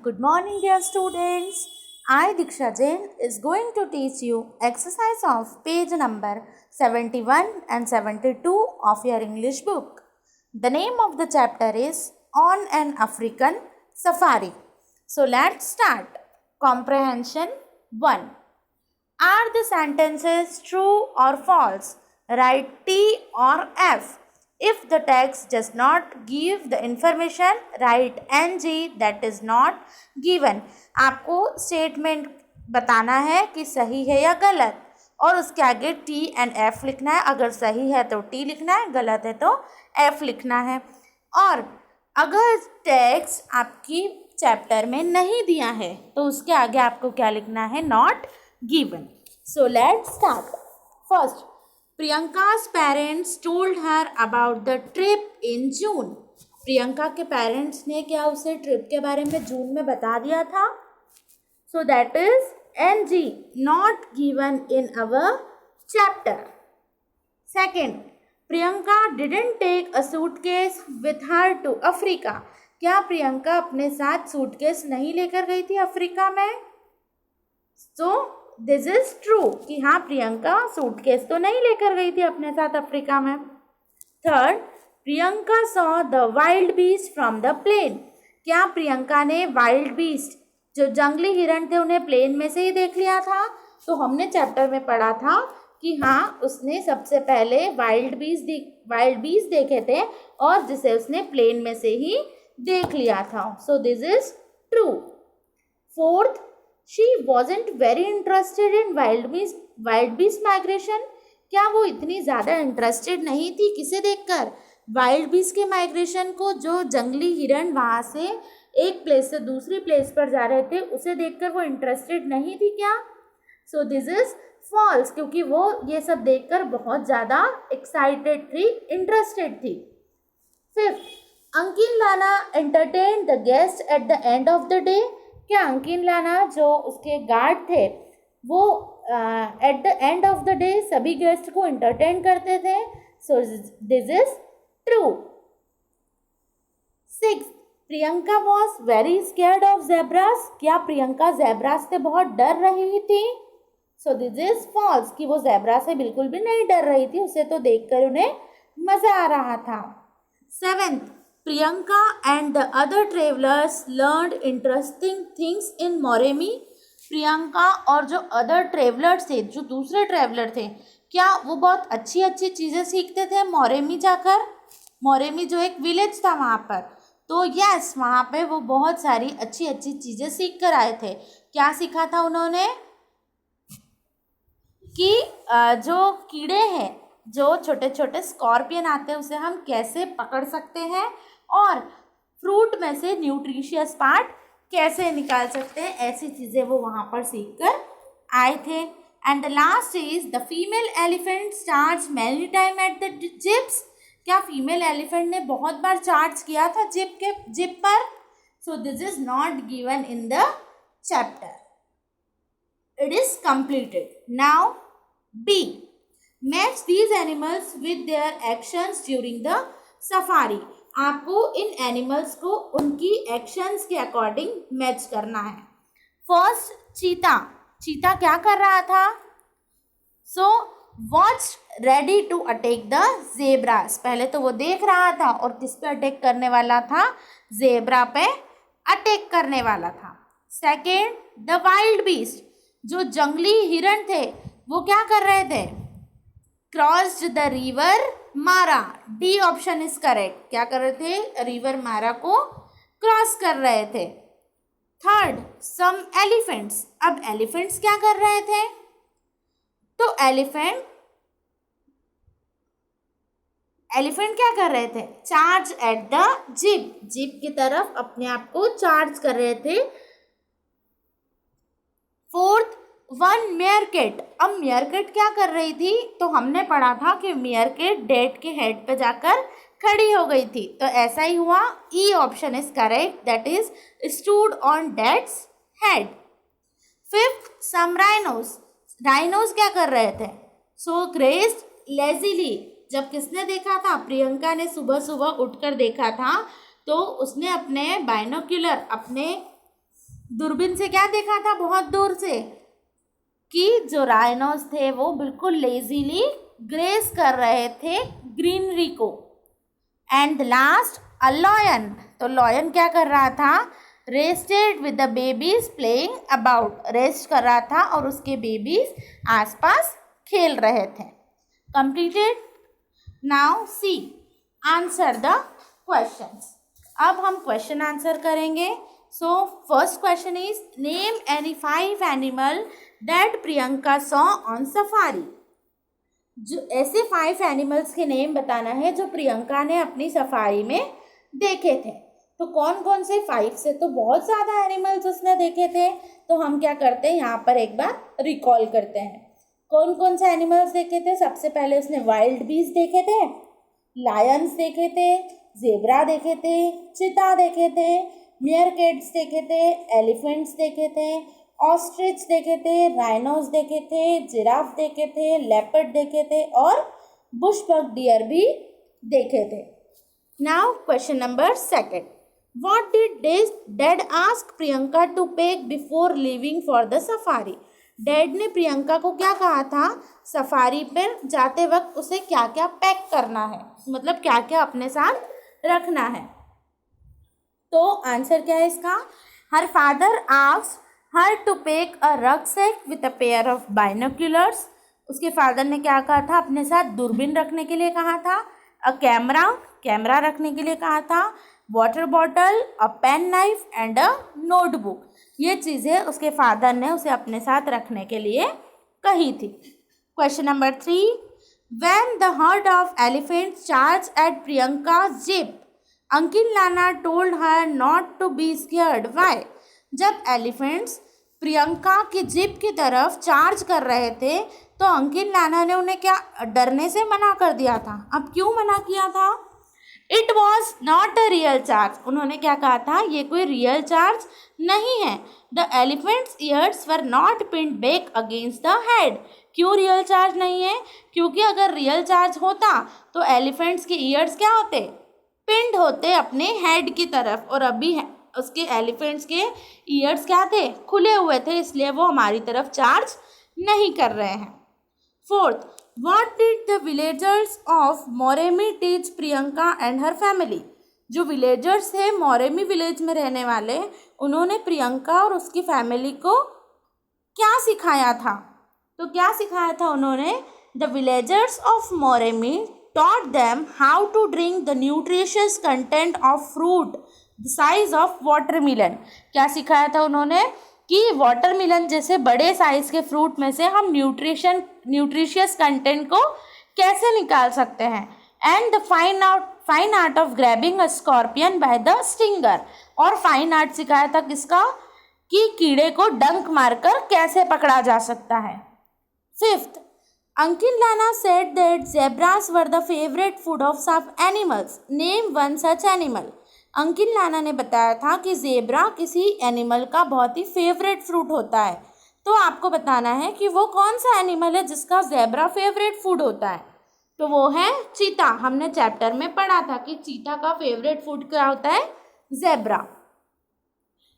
Good morning, dear students. I, Diksha Jain, is going to teach you exercise of page number 71 and 72 of your English book. The name of the chapter is On an African Safari. So let's start. Comprehension 1. Are the sentences true or false? Write T or F. If the text does not give the information, write NG, that is not given. आपको statement बताना है कि सही है या गलत और उसके आगे T and F लिखना है. अगर सही है तो T लिखना है, गलत है तो F लिखना है. और अगर टेक्स्ट आपकी चैप्टर में नहीं दिया है तो उसके आगे आपको क्या लिखना है? Not given. So let's start. First, Priyanka's parents told her about the trip in June. Priyanka के पेरेंट्स ने क्या उसे ट्रिप के बारे में जून में बता दिया था? So that is NG, not given in our chapter. Second, Priyanka didn't take a suitcase with her to Africa. क्या प्रियंका अपने साथ सूटकेस नहीं लेकर गई थी अफ्रीका में? So दिस इज ट्रू कि हाँ प्रियंका सूटकेस तो नहीं लेकर गई थी अपने साथ अफ्रीका में. Third, Priyanka saw the wild beast from the plane. क्या प्रियंका ने वाइल्ड बीस्ट जो जंगली हिरण थे उन्हें प्लेन में से ही देख लिया था? तो हमने चैप्टर में पढ़ा था कि हाँ उसने सबसे पहले वाइल्ड बीस्ट देखे थे और जिसे उसने प्लेन में से ही देख लिया था. सो this is true. Fourth, She wasn't very interested in wild beast migration. क्या वो इतनी ज़्यादा इंटरेस्टेड नहीं थी किसे देखकर? वाइल्ड बीस्ट के माइग्रेशन को, जो जंगली हिरण वहाँ से एक प्लेस से दूसरी प्लेस पर जा रहे थे उसे देखकर वो इंटरेस्टेड नहीं थी क्या? सो दिस इज फॉल्स, क्योंकि वो ये सब देखकर बहुत ज़्यादा एक्साइटेड थी, इंटरेस्टेड थी. फिफ्थ, अंकिल लाना entertain the guest at the end of the day. क्या अंकिल लाना जो उसके गार्ड थे वो at the end of the day सभी गेस्ट को एंटरटेन करते थे? सो this is true. Six, Priyanka was very scared of zebras. क्या प्रियंका जेब्रास से बहुत डर रही थी? सो दिस इज फॉल्स कि वो जेब्रा से बिल्कुल भी नहीं डर रही थी, उसे तो देखकर उन्हें मजा आ रहा था. Seventh, Priyanka and the other travelers learned interesting things in Moremi. Priyanka और जो अदर ट्रेवलर्स थे, जो दूसरे ट्रेवलर थे, क्या वो बहुत अच्छी अच्छी चीज़ें सीखते थे मोरेमी जाकर? मोरेमी जो एक विलेज था वहाँ पर, तो यस वहाँ पे वो बहुत सारी अच्छी अच्छी चीज़ें सीख कर आए थे. क्या सीखा था उन्होंने? कि जो कीड़े हैं, जो छोटे छोटे स्कॉर्पियन आते हैं उसे हम कैसे पकड़ सकते हैं और फ्रूट में से न्यूट्रिशियस पार्ट कैसे निकाल सकते हैं, ऐसी चीज़ें वो वहाँ पर सीख कर आए थे. And the last is the female elephant charge many time at the jeeps. क्या फीमेल एलिफेंट ने बहुत बार चार्ज किया था जिप पर? So this is not given in the chapter. It is completed. Now B, match these animals with their actions during the safari. आपको इन animals को उनकी एक्शंस के अकॉर्डिंग मैच करना है. फर्स्ट, चीता क्या कर रहा था? So watch ready to attack the zebras. पहले तो वो देख रहा था और किस पे अटैक करने वाला था? जेब्रा पे अटैक करने वाला था. सेकेंड, द वाइल्ड बीस्ट, जो जंगली हिरण थे वो क्या कर रहे थे? क्रॉस्ड द रिवर मारा. D option is correct. क्या कर रहे थे? रिवर मारा को क्रॉस कर रहे थे. थर्ड, सम एलिफेंट्स. अब एलिफेंट्स क्या कर रहे थे? तो एलिफेंट क्या कर रहे थे? चार्ज एट द जिप की तरफ अपने आप को चार्ज कर रहे थे. Fourth, one meerkat. अब मेयरकेट क्या कर रही थी? तो हमने पढ़ा था कि मेयरकेट डैड के हेड पे जाकर खड़ी हो गई थी, तो ऐसा ही हुआ. E option is correct, that is stood on dad's head. Fifth, some rhinos क्या कर रहे थे? So grazed lazily. जब किसने देखा था? प्रियंका ने सुबह सुबह उठकर देखा था, तो उसने अपने बाइनोक्यूलर, अपने दूरबीन से क्या देखा था बहुत दूर से कि जो राइनोस थे वो बिल्कुल लेजीली ग्रेस कर रहे थे ग्रीनरी को। एंड लास्ट अ लॉयन, तो लॉयन क्या कर रहा था, rested with the babies playing about, rest कर रहा था और उसके बेबीज आसपास खेल रहे थे। Completed. Now see answer the questions. अब हम क्वेश्चन आंसर करेंगे। So first question is name any 5 animal that Priyanka saw on safari. जो ऐसे 5 एनिमल्स के नेम बताना है जो प्रियंका ने अपनी सफारी में देखे थे। तो कौन कौन से 5 से, तो बहुत ज़्यादा एनिमल्स उसने देखे थे। तो हम क्या करते हैं, यहाँ पर एक बार रिकॉल करते हैं कौन कौन से एनिमल्स देखे थे। सबसे पहले उसने वाइल्ड बीस देखे थे, लायंस देखे थे, जेब्रा देखे थे, चीता देखे थे, मियरकैट्स देखे थे, एलिफेंट्स देखे थे, ऑस्ट्रिच देखे थे, राइनोस देखे थे, जिराफ देखे थे, लेपर्ड देखे थे और बुशबक डियर भी देखे थे। Now question number 2, what did dad ask Priyanka to pack before leaving for the safari. Dad ने प्रियंका को क्या कहा था, सफारी पर जाते वक्त उसे क्या क्या पैक करना है, मतलब क्या क्या अपने साथ रखना है। तो आंसर क्या है इसका, her father asked her to pack a rucksack with a pair of binoculars. उसके फादर ने क्या कहा था, अपने साथ दूरबीन रखने के लिए कहा था। अ कैमरा रखने के लिए कहा था। Water bottle, a pen knife and a notebook, ये चीज़ें उसके फादर ने उसे अपने साथ रखने के लिए कही थी। Question number 3, when the herd of elephants charge at Priyanka jeep uncle नाना told her not to be scared why. जब एलिफेंट्स प्रियंका की जिप की तरफ चार्ज कर रहे थे तो अंकिल नाना ने उन्हें क्या डरने से मना कर दिया था। अब क्यों मना किया था, it was not a real charge, उन्होंने क्या कहा था, ये कोई रियल चार्ज नहीं है। The elephants years were not pinned back against the head. क्यों रियल चार्ज नहीं है, क्योंकि अगर रियल चार्ज होता तो एलिफेंट्स के ईयर्स क्या होते, पिंड होते अपने हेड की तरफ, और अभी उसके एलिफेंट्स के ईयर्स क्या थे, खुले हुए थे, इसलिए वो हमारी तरफ चार्ज नहीं कर रहे हैं। 4th, what did the villagers of Moremi teach Priyanka and her family. जो विलेजर्स थे मोरेमी विलेज में रहने वाले, उन्होंने प्रियंका और उसकी फैमिली को क्या सिखाया था। तो क्या सिखाया था उन्होंने, the villagers of Moremi taught them how to drink the nutritious content of fruit the size of watermelon। क्या सिखाया था उन्होंने कि वाटरमेलन जैसे बड़े साइज के फ्रूट में से हम न्यूट्रिशियस कंटेंट को कैसे निकाल सकते हैं। And the fine art of grabbing a scorpion by the stinger, और फाइन आर्ट सिखाया था किसका, कि कीड़े को डंक मारकर कैसे पकड़ा जा सकता है। 5th, Uncle Nana said that zebras were the favorite food of some animals. Name one such animal. Uncle नाना ने बताया था कि जेब्रा किसी एनिमल का बहुत ही फेवरेट फ्रूट होता है। तो आपको बताना है कि वो कौन सा एनिमल है जिसका जेब्रा फेवरेट फूड होता है। तो वो है चीता। हमने चैप्टर में पढ़ा था कि चीता का फेवरेट फूड क्या होता है, zebra.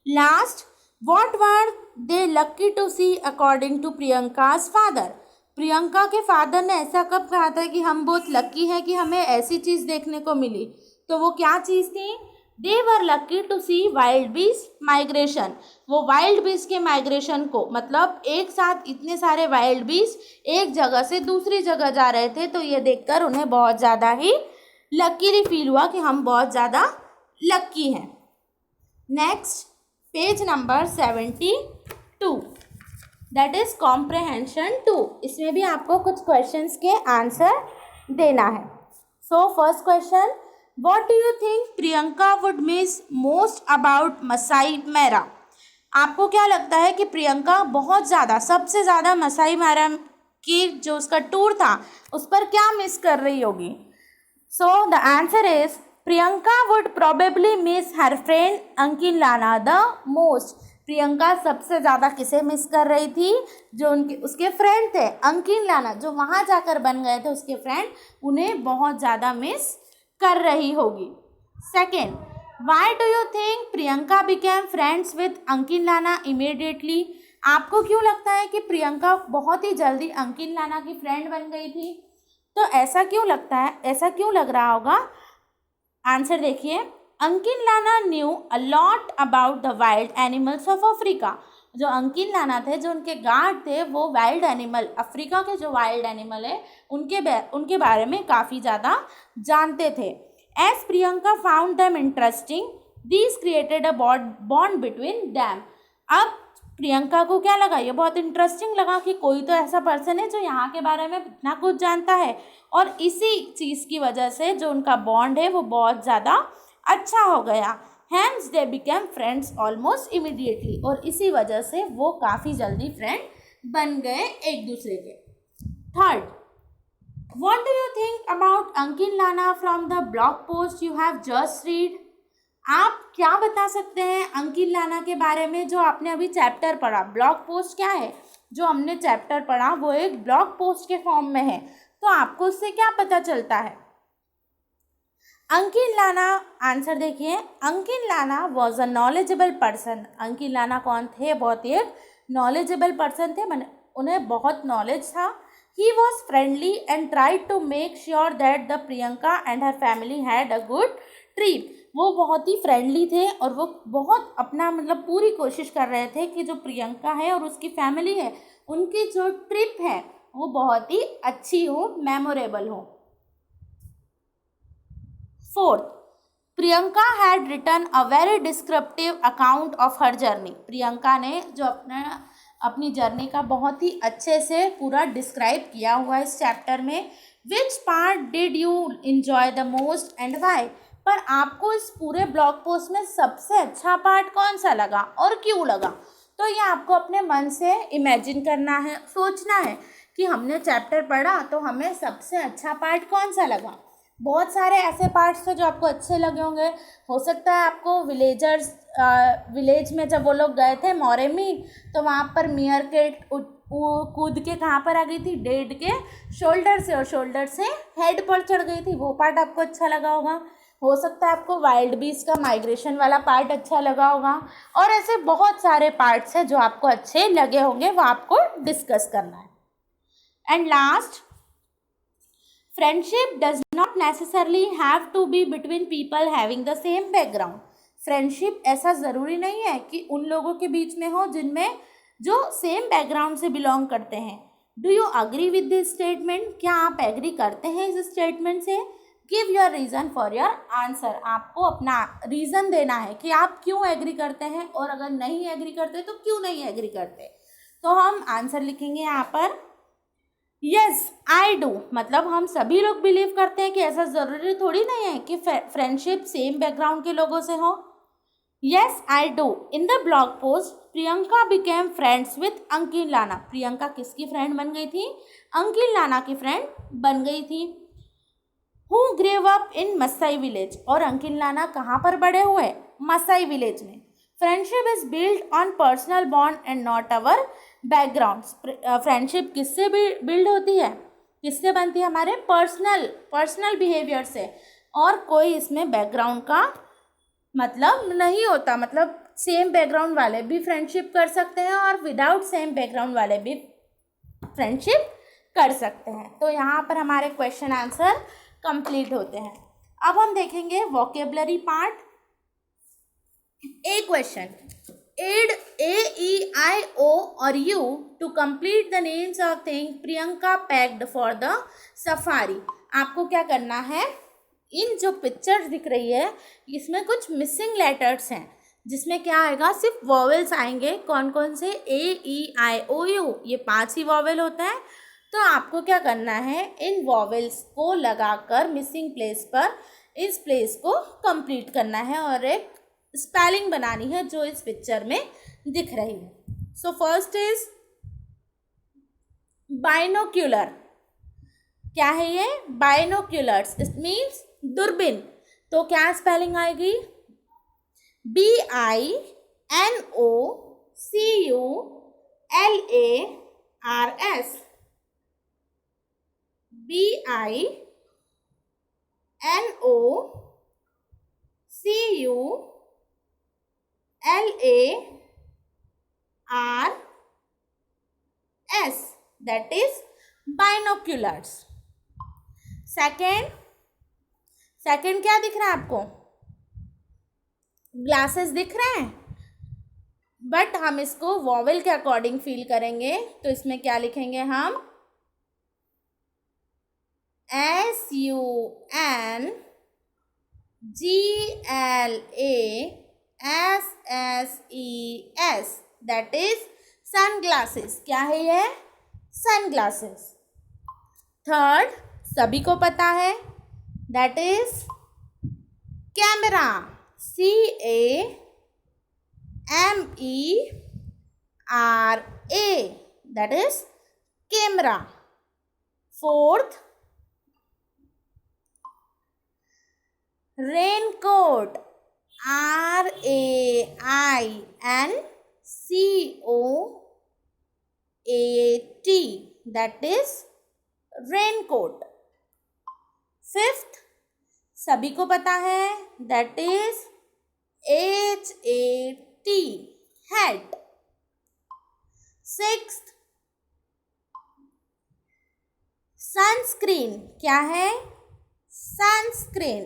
Last, what were they lucky to see according to Priyanka's father. Priyanka के फादर ने ऐसा कब कहा था कि हम बहुत लकी हैं कि हमें ऐसी चीज़ देखने को मिली। तो वो क्या चीज़ थी, they were lucky to see wildebeest migration. वो वाइल्ड बीस के माइग्रेशन को, मतलब एक साथ इतने सारे वाइल्ड बीस एक जगह से दूसरी जगह जा रहे थे, तो ये देखकर उन्हें बहुत ज़्यादा ही लकीली फील हुआ कि हम बहुत ज़्यादा लकी हैं। Next page number 72, that is comprehension 2। इसमें भी आपको कुछ क्वेश्चंस के आंसर देना है। So first question, what do you think Priyanka would miss most about Masai Mara. आपको क्या लगता है कि प्रियंका बहुत ज़्यादा, सबसे ज़्यादा मसाई मारा की जो उसका टूर था उस पर क्या मिस कर रही होगी। So the answer is Priyanka would probably miss her friend uncle Nana the most. Priyanka सबसे ज़्यादा किसे मिस कर रही थी, जो उसके फ्रेंड थे अंकिल नाना, जो वहाँ जाकर बन गए थे उसके फ्रेंड, उन्हें बहुत ज़्यादा मिस कर रही होगी। Second, why do you think Priyanka became friends with uncle लाना इमीडिएटली? आपको क्यों लगता है कि प्रियंका बहुत ही जल्दी अंकिल लाना की फ्रेंड बन गई थी? तो ऐसा क्यों लगता है, ऐसा क्यों लग रहा होगा? आंसर देखिए, अंकिल लाना new a lot about the wild animals of Africa. जो अंकिल लाना थे, जो उनके गार्ड थे, वो वाइल्ड एनिमल, अफ्रीका के जो वाइल्ड एनिमल है उनके बारे में काफ़ी ज़्यादा जानते थे। As Priyanka found them interesting, these created a bond between them. अब प्रियंका को क्या लगा, ये बहुत इंटरेस्टिंग लगा कि कोई तो ऐसा पर्सन है जो यहाँ के बारे में इतना कुछ जानता है, और इसी चीज़ की वजह से जो उनका बॉन्ड है वो बहुत ज़्यादा अच्छा हो गया। Hence they became friends almost immediately, और इसी वजह से वो काफ़ी जल्दी फ्रेंड बन गए एक दूसरे के। Third, what do you think about uncle Lana from the blog post you have just read? आप क्या बता सकते हैं अंकिल लाना के बारे में जो आपने अभी चैप्टर पढ़ा? ब्लॉग पोस्ट क्या है? जो हमने चैप्टर पढ़ा वो एक ब्लॉग पोस्ट के फॉर्म में है, तो आपको उससे क्या पता चलता है? अंकिल लाना, आंसर देखिए, अंकिल लाना was a knowledgeable person. Uncle लाना कौन थे? बहुत ही एक नॉलेजेबल पर्सन थे, मैंने उन्हें बहुत नॉलेज था। He was friendly and tried to make sure that the Priyanka and her family had a good trip. वो बहुत ही फ्रेंडली थे और वो बहुत अपना मतलब पूरी कोशिश कर रहे थे कि जो प्रियंका है और उसकी फैमिली है, उनकी जो ट्रिप है वो बहुत ही अच्छी हो, मेमोरेबल हो। Fourth, Priyanka had written a very descriptive account of her journey. Priyanka ने जो अपनी जर्नी का बहुत ही अच्छे से पूरा डिस्क्राइब किया हुआ है इस चैप्टर में। Which part did you enjoy the most and why? पर आपको इस पूरे ब्लॉग पोस्ट में सबसे अच्छा पार्ट कौन सा लगा और क्यों लगा? तो ये आपको अपने मन से इमेजिन करना है, सोचना है कि हमने चैप्टर पढ़ा तो हमें सबसे अच्छा पार्ट कौन सा लगा। बहुत सारे ऐसे पार्ट्स थे जो आपको अच्छे लगे होंगे। हो सकता है आपको विलेज में जब वो लोग गए थे मोरेमी, तो वहाँ पर मियर केट कूद के कहाँ पर आ गई थी? डेड के शोल्डर से, और शोल्डर से हेड पर चढ़ गई थी, वो पार्ट आपको अच्छा लगा होगा। हो सकता है आपको वाइल्ड बीस्ट का माइग्रेशन वाला पार्ट अच्छा लगा होगा, और ऐसे बहुत सारे पार्ट्स हैं जो आपको अच्छे लगे होंगे, वो आपको डिस्कस करना है। And last, friendship does not necessarily have to be between people having the same background. Friendship ऐसा ज़रूरी नहीं है कि उन लोगों के बीच में हो जिनमें जो सेम बैकग्राउंड से बिलोंग करते हैं। Do you agree with this statement? क्या आप एग्री करते हैं इस स्टेटमेंट से? Give your reason for your answer. आपको अपना रीज़न देना है कि आप क्यों एग्री करते हैं, और अगर नहीं एग्री करते तो क्यों नहीं एग्री करते। तो हम आंसर लिखेंगे यहाँ पर, यस आई डू, मतलब हम सभी लोग बिलीव करते हैं कि ऐसा ज़रूरी थोड़ी नहीं है कि फ्रेंडशिप सेम बैकग्राउंड के लोगों से हो। Yes I do. In the blog post Priyanka became friends with uncle लाना। प्रियंका किसकी फ्रेंड बन गई थी? अंकिल लाना की फ्रेंड बन गई थी। Who grew up in Maasai village, और अंकिल लाना कहाँ पर बड़े हुए? मसाई विलेज में। Friendship is build on personal bond and not our backgrounds. Friendship किससे बिल्ड होती है, किससे बनती है? हमारे पर्सनल बिहेवियर से, और कोई इसमें बैकग्राउंड का मतलब नहीं होता। मतलब सेम बैकग्राउंड वाले भी फ्रेंडशिप कर सकते हैं और विदाउट सेम बैकग्राउंड वाले भी फ्रेंडशिप कर सकते हैं। तो यहाँ पर हमारे क्वेश्चन आंसर कंप्लीट होते हैं। अब हम देखेंगे vocabulary part. A question, aid A, E, I, O or U to complete the names of things Priyanka packed for the safari। आपको क्या करना है, इन जो पिक्चर्स दिख रही है इसमें कुछ मिसिंग लेटर्स हैं, जिसमें क्या आएगा? सिर्फ वॉवेल्स आएंगे। कौन कौन से? A, E, I, O, U, ये 5 ही वॉवेल होता है। तो आपको क्या करना है, इन वॉवेल्स को लगाकर मिसिंग प्लेस पर इस प्लेस को कंप्लीट करना है और एक स्पेलिंग बनानी है जो इस पिक्चर में दिख रही है। So first is binocular. क्या है ये? बाइनोक्यूलर्स, इट मीन्स दूरबीन। तो क्या स्पेलिंग आएगी? BINOCULARS, CULARS, that is binoculars. Second क्या दिख रहा है आपको? ग्लासेस दिख रहे हैं, बट हम इसको वॉवेल के अकॉर्डिंग फील करेंगे, तो इसमें क्या लिखेंगे हम? SUNGLASSES, that is sunglasses. क्या है ये? sunglasses. थर्ड सभी को पता है, that is camera, CAMERA, that is camera. Fourth raincoat, RAINCOAT, that is raincoat. Fifth सभी को पता है, that is HAT, hat. Sixth sunscreen, क्या है? Sunscreen,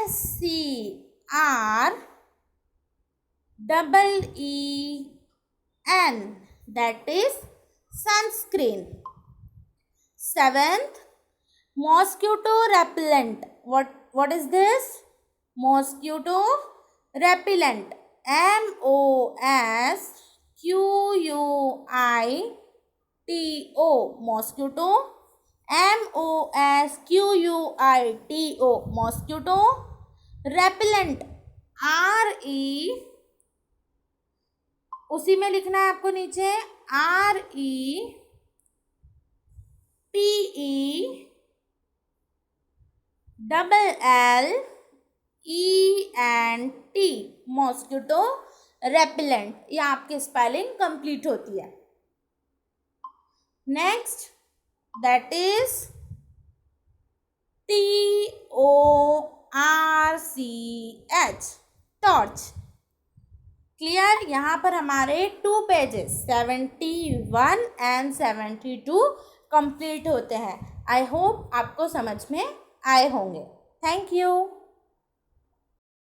SUNSCREEN, that is sunscreen. Seventh mosquito repellent. What is this? Mosquito repellent, MOSQUITO, mosquito, MOSQUITO, mosquito repellent, RE, उसी में लिखना है आपको नीचे, REPELLENT, मॉस्किटो रेपेलेंट. ये आपकी स्पेलिंग कंप्लीट होती है. Next that is TORCH, torch. Clear? यहाँ पर हमारे 2 पेजेस 71 एंड 72 कंप्लीट होते हैं. आई होप आपको समझ में आए होंगे. Thank you.